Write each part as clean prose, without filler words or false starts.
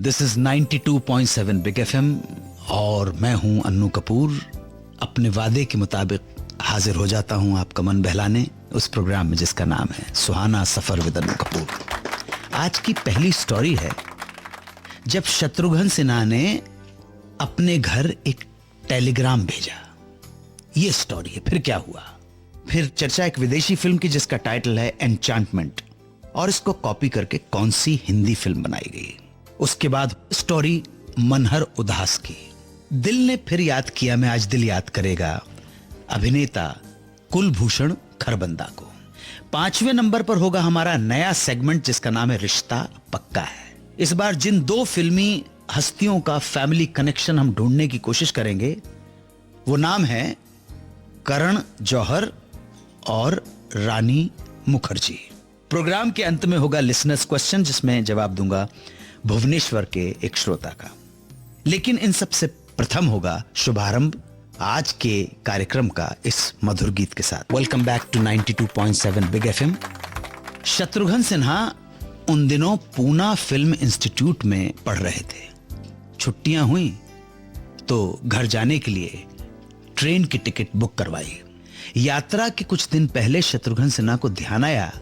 This is 92.7 big FM और मैं हूं अन्नू कपूर। अपने वादे के मुताबिक हाजिर हो जाता हूं आपका मन बहलाने उस प्रोग्राम में जिसका नाम है सुहाना सफर विद अन्नू कपूर। आज की पहली स्टोरी है जब शत्रुघ्न सिन्हा ने अपने घर एक टेलीग्राम भेजा। ये स्टोरी है। फिर क्या हुआ? फिर चर्चा एक विदेशी फिल्म की जिसका टाइटल है एन्चांटमेंट और इसको कॉपी करके कौन सी हिंदी फिल्म बनाई गई। उसके बाद स्टोरी मनहर उदास की। दिल ने फिर याद किया, मैं आज दिल याद करेगा अभिनेता कुलभूषण खरबंदा को। 5वें नंबर पर होगा हमारा नया सेगमेंट जिसका नाम है रिश्ता पक्का है। इस बार जिन दो फिल्मी हस्तियों का फैमिली कनेक्शन हम ढूंढने की कोशिश करेंगे वो नाम है करण जौहर और रानी मुखर्जी। प्रोग्राम के अंत में होगा लिसनर्स क्वेश्चन जिसमें जवाब दूंगा भुवनेश्वर के एक श्रोता का। लेकिन इन सबसे प्रथम होगा शुभारंभ आज के कार्यक्रम का इस मधुर गीत के साथ। Welcome back to 92.7 big FM. Shatrughan Sinha उन दिनों पूना फिल्म इंस्टीट्यूट में पढ़ रहे थे। छुट्टियां हुई तो घर जाने के लिए ट्रेन की टिकट बुक करवाई। यात्रा के कुछ दिन पहले शत्रुघ्न सिन्हा को ध्यान आया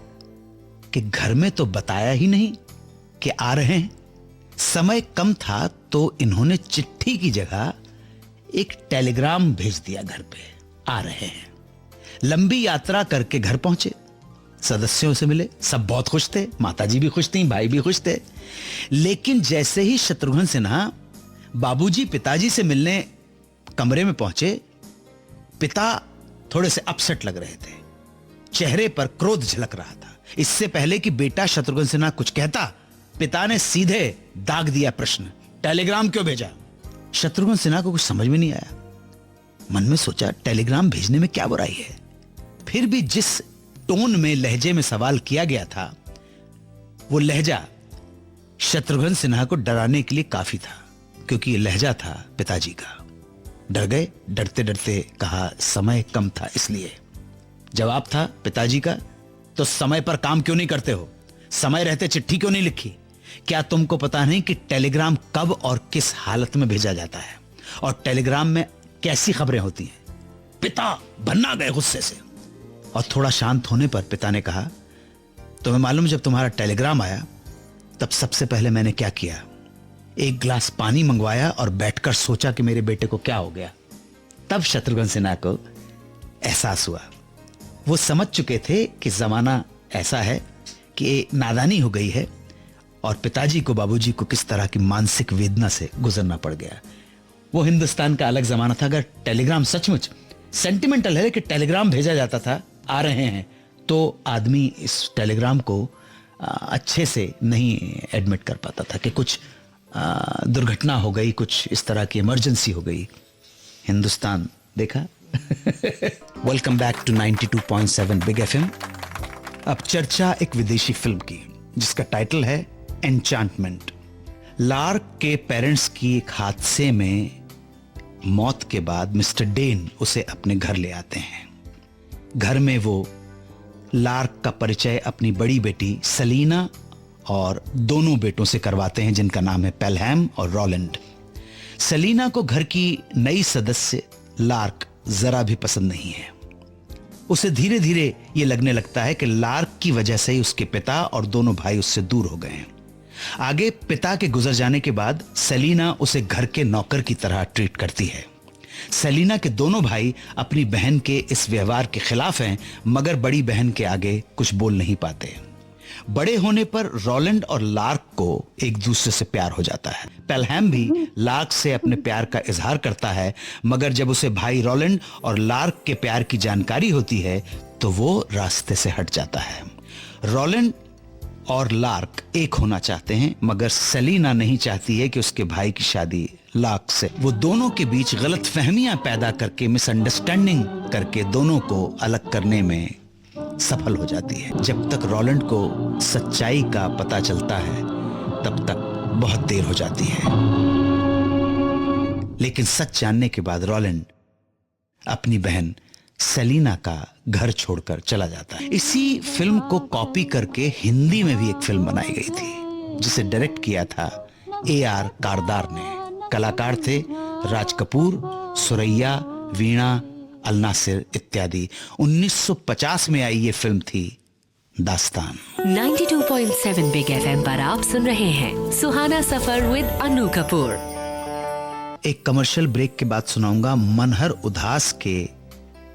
कि घर में तो बताया ही नहीं कि आ रहे हैं। समय कम था तो इन्होंने चिट्ठी की जगह एक टेलीग्राम भेज दिया घर पे, आ रहे हैं। लंबी यात्रा करके घर पहुंचे, सदस्यों से मिले, सब बहुत खुश थे, माताजी भी खुश थी, भाई भी खुश थे। लेकिन जैसे ही शत्रुघ्न सिन्हा बाबूजी पिताजी से मिलने कमरे में पहुंचे, पिता थोड़े से अपसेट लग रहे थे, चेहरे पर क्रोध झलक रहा था। इससे पहले कि बेटा शत्रुघ्न सिन्हा कुछ कहता, पिता ने सीधे दाग दिया प्रश्न, टेलीग्राम क्यों भेजा? शत्रुघ्न सिन्हा को कुछ समझ में नहीं आया। मन में सोचा टेलीग्राम भेजने में क्या बुराई है। फिर भी जिस टोन में लहजे में सवाल किया गया था वो लहजा शत्रुघ्न सिन्हा को डराने के लिए काफी था, क्योंकि ये लहजा था पिताजी का। डर गए। डरते डरते कहा समय कम था इसलिए। जवाब था पिताजी का, तो समय पर काम क्यों नहीं करते हो? समय रहते चिट्ठी क्यों नहीं लिखी? क्या तुमको पता नहीं कि टेलीग्राम कब और किस हालत में भेजा जाता है और टेलीग्राम में कैसी खबरें होती हैं? पिता भन्ना गए गुस्से से और थोड़ा शांत होने पर पिता ने कहा, तुम्हें मालूम जब तुम्हारा टेलीग्राम आया तब सबसे पहले मैंने क्या किया? एक गिलास पानी मंगवाया और बैठकर सोचा कि मेरे बेटे को क्या हो गया। तब शत्रुघ्न सिन्हा को एहसास हुआ। वो समझ चुके थे कि जमाना ऐसा है कि नादानी हो गई है और पिताजी को बाबूजी को किस तरह की मानसिक वेदना से गुजरना पड़ गया। वो हिंदुस्तान का अलग जमाना था। अगर टेलीग्राम सचमुच सेंटिमेंटल है कि टेलीग्राम भेजा जाता था, आ रहे हैं, तो आदमी इस टेलीग्राम को अच्छे से नहीं एडमिट कर पाता था कि कुछ दुर्घटना हो गई, कुछ इस तरह की इमरजेंसी हो गई। हिंदुस्तान देखा। Welcome back to 92.7 big FM. अब चर्चा एक विदेशी फिल्म की जिसका टाइटल है एन्चांटमेंट। लार्क के पेरेंट्स की एक हादसे में मौत के बाद मिस्टर डेन उसे अपने घर ले आते हैं। घर में वो लार्क का परिचय अपनी बड़ी बेटी सलीना और दोनों बेटों से करवाते हैं जिनका नाम है पेलहैम और रोलैंड। सलीना को घर की नई सदस्य लार्क जरा भी पसंद नहीं है। उसे धीरे धीरे यह लगने लगता है कि लार्क की वजह से ही उसके पिता और दोनों भाई उससे दूर हो गए हैं। आगे पिता के गुजर जाने के बाद सलीना उसे घर के नौकर की तरह ट्रीट करती है। सलीना के दोनों भाई अपनी बहन के इस व्यवहार के खिलाफ हैं, मगर बड़ी बहन के आगे कुछ बोल नहीं पाते। बड़े होने पर रोलैंड और लार्क को एक दूसरे से प्यार हो जाता है। पेलहैम भी लार्क से अपने प्यार का इजहार करता है, मगर जब उसे भाई रोलैंड और लार्क के प्यार की जानकारी होती है तो वो रास्ते से हट जाता है। रोलैंड और लार्क एक होना चाहते हैं, मगर सलीना नहीं चाहती है कि उसके भाई की शादी लार्क से। वो दोनों के बीच गलतफहमियां पैदा करके, मिसअंडरस्टैंडिंग करके दोनों को अलग करने में सफल हो जाती है। जब तक रोलैंड को सच्चाई का पता चलता है तब तक बहुत देर हो जाती है। लेकिन सच जानने के बाद रोलैंड अपनी बहन सलीना का घर छोड़कर चला जाता है। इसी फिल्म को कॉपी करके हिंदी में भी एक फिल्म बनाई गई थी जिसे डायरेक्ट किया था AR कारदार ने। कलाकार थे राज कपूर, सुरैया, वीणा, अल नासिर इत्यादि। 1950 में आई ये फिल्म थी दास्तान। 92.7 बिग FM पर आप सुन रहे हैं सुहाना सफर विद अनु कपूर। एक कमर्शियल ब्रेक के बाद सुनाऊंगा मनहर उदास के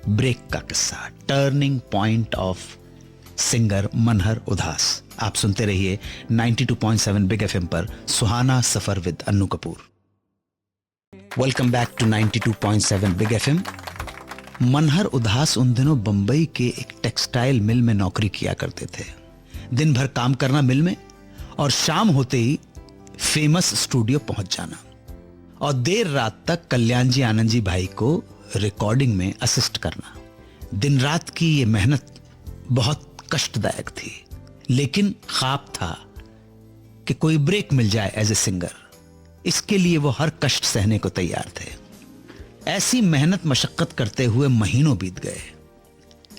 ब्रेक का किस्सा, turning point of singer Manhar Udas. आप सुनते रहिए 92.7 बिग FM पर Suhana Safar with Anu Kapoor. Welcome back to 92.7 big FM। Manhar Udas उन दिनों बंबई के एक टेक्सटाइल मिल में नौकरी किया करते थे। दिन भर काम करना मिल में और शाम होते ही फेमस स्टूडियो पहुंच जाना और देर रात तक कल्याण जी आनंद जी भाई को रिकॉर्डिंग में असिस्ट करना। दिन रात की ये मेहनत बहुत कष्टदायक थी, लेकिन ख्वाब था कि कोई ब्रेक मिल जाए एज ए सिंगर। इसके लिए वो हर कष्ट सहने को तैयार थे। ऐसी मेहनत मशक्कत करते हुए महीनों बीत गए,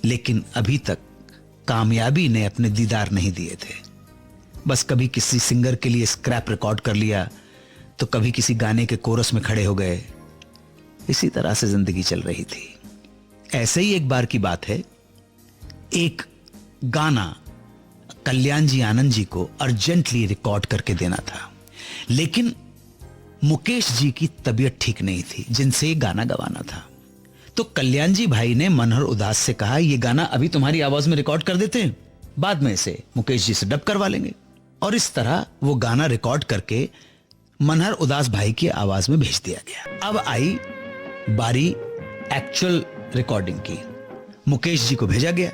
लेकिन अभी तक कामयाबी ने अपने दीदार नहीं दिए थे। बस कभी किसी सिंगर के लिए स्क्रैप रिकॉर्ड कर लिया तो कभी किसी गाने के कोरस में खड़े हो गए। इसी तरह से जिंदगी चल रही थी। ऐसे ही एक बार की बात है, एक गाना कल्याण जी आनंद जी को अर्जेंटली रिकॉर्ड करके देना था, लेकिन मुकेश जी की तबीयत ठीक नहीं थी जिनसे ये गाना गवाना था। तो कल्याण जी भाई ने मनहर उदास से कहा, ये गाना अभी तुम्हारी आवाज में रिकॉर्ड कर देते हैं, बाद में इसे मुकेश जी से डब करवा लेंगे। और इस तरह वो गाना रिकॉर्ड करके मनहर उदास भाई की आवाज में भेज दिया गया। अब आई बारी एक्चुअल रिकॉर्डिंग की। मुकेश जी को भेजा गया।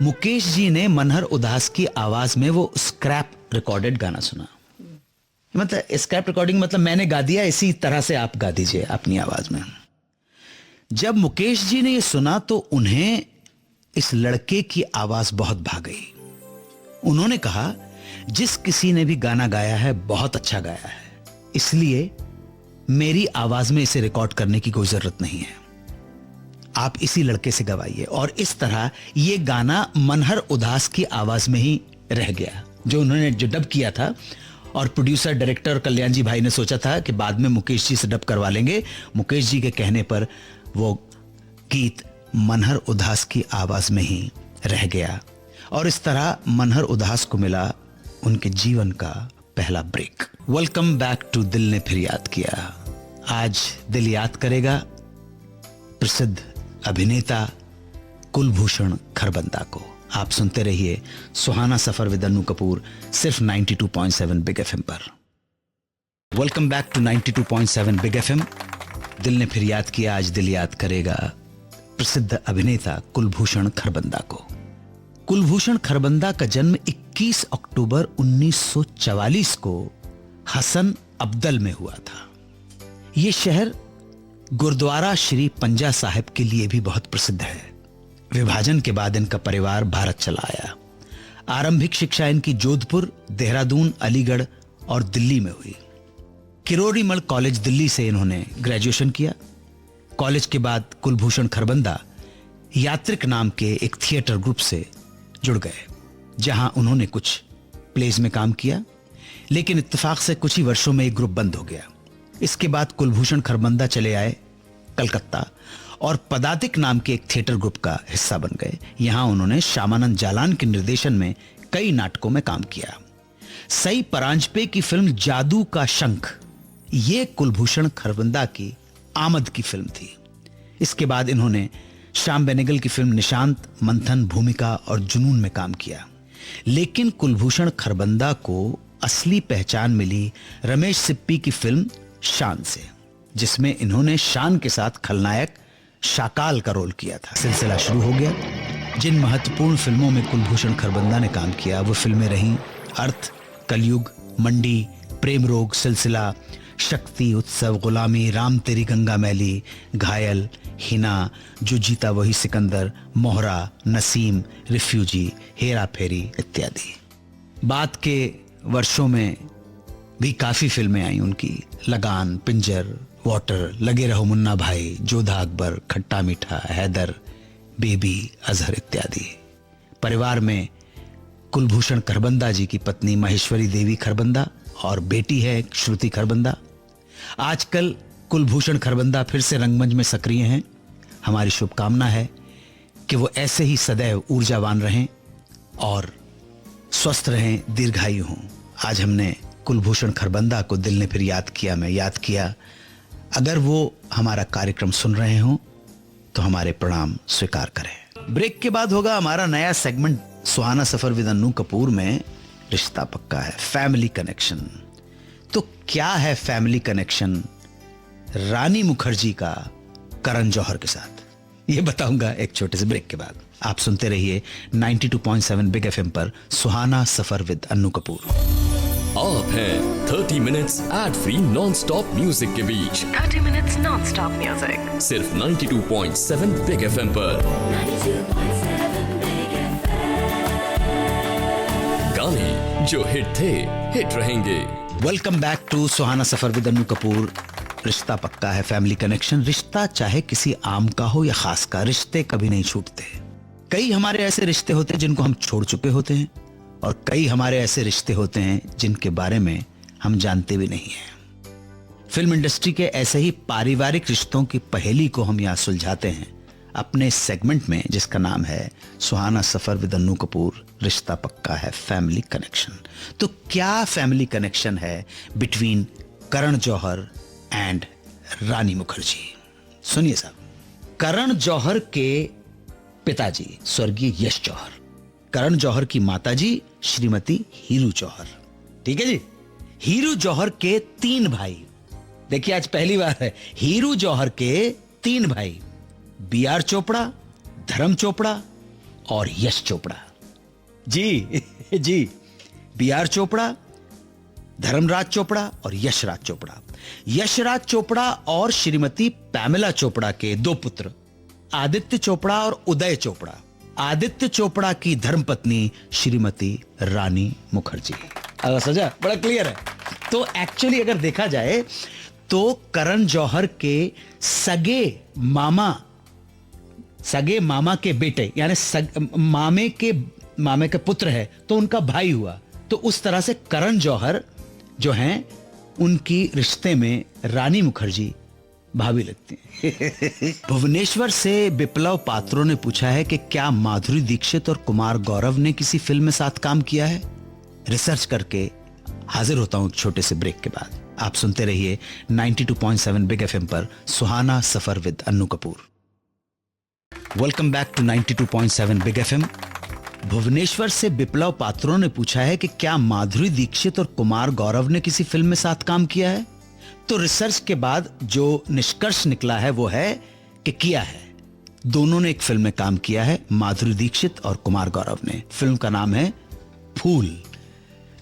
मुकेश जी ने मनहर उदास की आवाज में वो स्क्रैप रिकॉर्डेड गाना सुना। मतलब स्क्रैप रिकॉर्डिंग मतलब मैंने गा दिया, इसी तरह से आप गा दीजिए अपनी आवाज में। जब मुकेश जी ने ये सुना तो उन्हें इस लड़के की आवाज बहुत भा गई। उन्होंने कहा, जिस किसी ने भी गाना गाया है बहुत अच्छा गाया है, इसलिए मेरी आवाज में इसे रिकॉर्ड करने की कोई जरूरत नहीं है, आप इसी लड़के से गवाइए। और इस तरह ये गाना मनहर उदास की आवाज में ही रह गया, जो उन्होंने जो डब किया था। और प्रोड्यूसर डायरेक्टर कल्याण जी भाई ने सोचा था कि बाद में मुकेश जी से डब करवा लेंगे। मुकेश जी के कहने पर वो गीत मनहर उदास की आवाज में ही रह गया और इस तरह मनहर उदास को मिला उनके जीवन का पहला ब्रेक। वेलकम बैक टू दिल ने फिर याद किया। आज दिल याद करेगा प्रसिद्ध अभिनेता कुलभूषण खरबंदा को। आप सुनते रहिए सुहाना सफर विद अनु कपूर, सिर्फ 92.7 बिग FM पर। Welcome back to 92.7 big FM। दिल ने फिर याद किया। आज दिल याद करेगा प्रसिद्ध अभिनेता कुलभूषण खरबंदा को। कुलभूषण खरबंदा का जन्म 21 अक्टूबर 1944 को हसन अब्दल में हुआ था। यह शहर गुरुद्वारा श्री पंजा साहिब के लिए भी बहुत प्रसिद्ध है। विभाजन के बाद इनका परिवार भारत चला आया। आरंभिक शिक्षा इनकी जोधपुर, देहरादून, अलीगढ़ और दिल्ली में हुई। किरोड़ीमल कॉलेज दिल्ली से इन्होंने ग्रेजुएशन किया। कॉलेज के बाद कुलभूषण खरबंदा यात्रिक नाम के एक थिएटर ग्रुप से जुड़ गए, जहां उन्होंने कुछ प्लेज में काम किया, लेकिन इत्तेफाक से कुछ ही वर्षों में एक ग्रुप बंद हो गया। इसके बाद कुलभूषण खरबंदा चले आए कलकत्ता और पदातिक नाम के एक थिएटर ग्रुप का हिस्सा बन गए। यहां उन्होंने श्यामानंद जालान के निर्देशन में कई नाटकों में काम किया। सई परांजपे की फिल्म जादू का शंख, ये कुलभूषण खरबंदा की आमद की फिल्म थी। इसके बाद इन्होंने श्याम बेनेगल की फिल्म निशांत, मंथन, भूमिका और जुनून में काम किया। लेकिन कुलभूषण खरबंदा को असली पहचान मिली रमेश सिप्पी की फिल्म शान से, जिसमें इन्होंने शान के साथ खलनायक शाकाल का रोल किया था। सिलसिला शुरू हो गया। जिन महत्वपूर्ण फिल्मों में कुलभूषण खरबंदा ने काम किया वो फिल्में रहीं अर्थ, कलयुग, मंडी, प्रेम रोग, सिलसिला, शक्ति, उत्सव, गुलामी, राम तेरी गंगा मैली, घायल, हिना, जो जीता वही सिकंदर, मोहरा, नसीम, रिफ्यूजी, हेरा फेरी इत्यादि। बाद के वर्षों में भी काफी फिल्में आई उनकी, लगान, पिंजर, वाटर, लगे रहो मुन्ना भाई, जोधा अकबर, खट्टा मीठा, हैदर, बेबी, अजहर इत्यादि। परिवार में कुलभूषण खरबंदा जी की पत्नी महेश्वरी देवी खरबंदा और बेटी है श्रुति खरबंदा। आजकल कुलभूषण खरबंदा फिर से रंगमंच में सक्रिय हैं। हमारी शुभकामना है कि वो ऐसे ही सदैव ऊर्जावान रहें और स्वस्थ रहें, दीर्घायु हों। आज हमने कुलभूषण खरबंदा को दिल ने फिर याद किया, मैं याद किया। अगर वो हमारा कार्यक्रम सुन रहे हों तो हमारे प्रणाम स्वीकार करें। ब्रेक के बाद होगा हमारा नया segment Suhana Safar with Annu Kapoor में रिश्ता पक्का है, फैमिली कनेक्शन। तो क्या है फैमिली कनेक्शन रानी मुखर्जी का करण जौहर के साथ, ये बताऊंगा एक छोटे से ब्रेक के बाद। आप सुनते रहिए 92.7 बिग एफएम पर सुहाना सफर विद अन्नू कपूर। आप हैं 30 minutes ad free non stop music के बीच। 30 minutes non-stop music. सिर्फ 92.7 बिग एफएम पर। गाने जो हिट थे हिट रहेंगे। Welcome back to Suhana Safar with Annu Kapoor. रिश्ता पक्का है, फैमिली कनेक्शन। रिश्ता चाहे किसी आम का हो या खास का, रिश्ते कभी नहीं छूटते। कई हमारे ऐसे रिश्ते होते हैं जिनको हम छोड़ चुके होते हैं और कई हमारे ऐसे रिश्ते होते हैं जिनके बारे में हम जानते भी नहीं हैं। फिल्म इंडस्ट्री के ऐसे ही पारिवारिक रिश्तों की पहेली को हम यहाँ सुलझाते हैं अपने सेगमेंट में जिसका नाम है सुहाना सफर विद अन्नू कपूर। रिश्ता पक्का है, फैमिली कनेक्शन। तो क्या फैमिली कनेक्शन है बिटवीन करण जौहर एंड रानी मुखर्जी? सुनिए साहब, करण जौहर के पिताजी स्वर्गीय यश जौहर, करण जौहर की माताजी श्रीमती हीरू जौहर, ठीक है जी। हीरू जौहर के 3 भाई, देखिए आज पहली बार है, हीरू जौहर के 3 भाई, बी.आर. चोपड़ा, धर्म चोपड़ा और यश चोपड़ा। जी जी, बी.आर. चोपड़ा, धर्मराज चोपड़ा और यशराज चोपड़ा। यशराज चोपड़ा और श्रीमती पैमेला चोपड़ा के 2 पुत्र, आदित्य चोपड़ा और उदय चोपड़ा। आदित्य चोपड़ा की धर्मपत्नी श्रीमती रानी मुखर्जी। सजा बड़ा क्लियर है। तो एक्चुअली अगर देखा जाए तो करण जौहर के सगे मामा के बेटे यानी मामे के पुत्र है तो उनका भाई हुआ। तो उस तरह से करण जौहर जो हैं उनकी रिश्ते में रानी मुखर्जी भाभी लगती हैं। भुवनेश्वर से विप्लव पात्रों ने पूछा है कि क्या माधुरी दीक्षित और कुमार गौरव ने किसी फिल्म में साथ काम किया है? रिसर्च करके हाजिर होता हूं छोटे से ब्रेक के बाद। आप सुनते रहिए 92.7 बिग एफएम पर Suhana Safar with Annu Kapoor. Welcome back to 92.7 big FM. Bhubaneswar से विप्लव पात्रों ने पूछा है कि क्या माधुरी दीक्षित और कुमार गौरव ने किसी फिल्म में साथ काम किया है? तो रिसर्च के बाद जो निष्कर्ष निकला है वो है कि किया है। दोनों ने एक फिल्म में काम किया है, माधुरी दीक्षित और कुमार गौरव ने। फिल्म का नाम है फूल,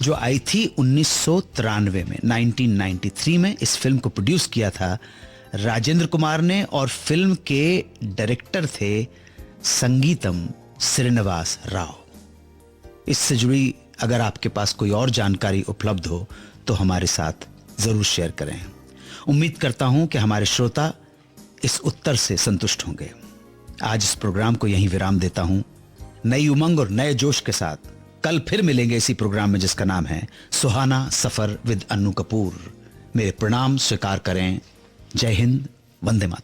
जो आई थी 1993 में, 1993 में। इस फिल्म को प्रोड्यूस किया था राजेंद्र कुमार ने और फिल्म के डायरेक्टर थे संगीतम श्रीनिवास राव। इससे जुड़ी अगर आपके पास कोई और जानकारी उपलब्ध हो तो हमारे साथ जरूर शेयर करें। उम्मीद करता हूं कि हमारे श्रोता इस उत्तर से संतुष्ट होंगे। आज इस प्रोग्राम को यहीं विराम देता हूं। नई उमंग और नए जोश के साथ कल फिर मिलेंगे इसी प्रोग्राम में जिसका नाम है सुहाना सफर विद अन्नू कपूर। मेरे प्रणाम स्वीकार करें। जय हिंद, वंदे मातरम।